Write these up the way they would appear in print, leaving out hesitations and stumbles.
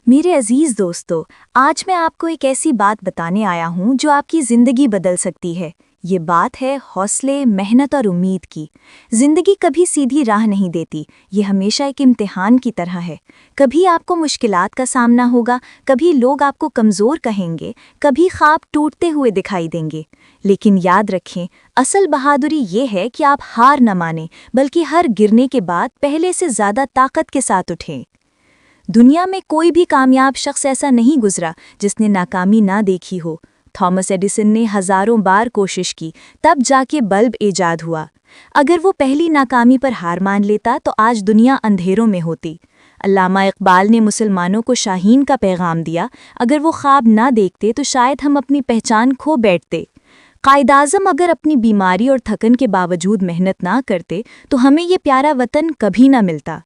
میرے عزیز دوستو، آج میں آپ کو ایک ایسی بات بتانے آیا ہوں جو آپ کی زندگی بدل سکتی ہے۔ یہ بات ہے حوصلے، محنت اور امید کی۔ زندگی کبھی سیدھی راہ نہیں دیتی، یہ ہمیشہ ایک امتحان کی طرح ہے۔ کبھی آپ کو مشکلات کا سامنا ہوگا، کبھی لوگ آپ کو کمزور کہیں گے، کبھی خواب ٹوٹتے ہوئے دکھائی دیں گے۔ لیکن یاد رکھیں، اصل بہادری یہ ہے کہ آپ ہار نہ مانیں، بلکہ ہر گرنے کے بعد پہلے سے زیادہ طاقت کے ساتھ اٹھیں۔ دنیا میں کوئی بھی کامیاب شخص ایسا نہیں گزرا جس نے ناکامی نہ دیکھی ہو۔ تھامس ایڈیسن نے ہزاروں بار کوشش کی، تب جا کے بلب ایجاد ہوا۔ اگر وہ پہلی ناکامی پر ہار مان لیتا تو آج دنیا اندھیروں میں ہوتی۔ علامہ اقبال نے مسلمانوں کو شاہین کا پیغام دیا، اگر وہ خواب نہ دیکھتے تو شاید ہم اپنی پہچان کھو بیٹھتے۔ قائد اعظم اگر اپنی بیماری اور تھکن کے باوجود محنت نہ کرتے تو ہمیں یہ پیارا وطن کبھی نہ ملتا۔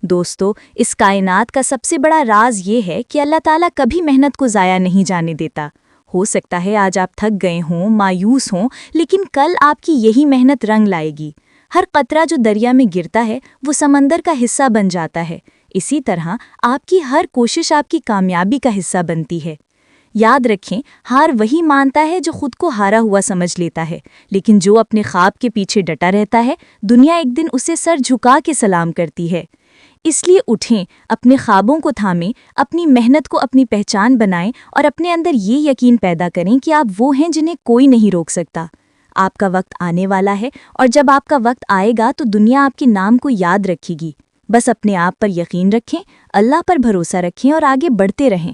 دوستو، اس کائنات کا سب سے بڑا راز یہ ہے کہ اللہ تعالیٰ کبھی محنت کو ضائع نہیں جانے دیتا۔ ہو سکتا ہے آج آپ تھک گئے ہوں، مایوس ہوں، لیکن کل آپ کی یہی محنت رنگ لائے گی۔ ہر قطرہ جو دریا میں گرتا ہے وہ سمندر کا حصہ بن جاتا ہے۔ اسی طرح آپ کی ہر کوشش آپ کی کامیابی کا حصہ بنتی ہے۔ یاد رکھیں، ہار وہی مانتا ہے جو خود کو ہارا ہوا سمجھ لیتا ہے، لیکن جو اپنے خواب کے پیچھے ڈٹا رہتا ہے، دنیا ایک دن اسے سر جھکا کے سلام کرتی ہے۔ اس لیے اٹھیں، اپنے خوابوں کو تھامیں، اپنی محنت کو اپنی پہچان بنائیں اور اپنے اندر یہ یقین پیدا کریں کہ آپ وہ ہیں جنہیں کوئی نہیں روک سکتا۔ آپ کا وقت آنے والا ہے، اور جب آپ کا وقت آئے گا تو دنیا آپ کے نام کو یاد رکھے گی۔ بس اپنے آپ پر یقین رکھیں، اللہ پر بھروسہ رکھیں اور آگے بڑھتے رہیں۔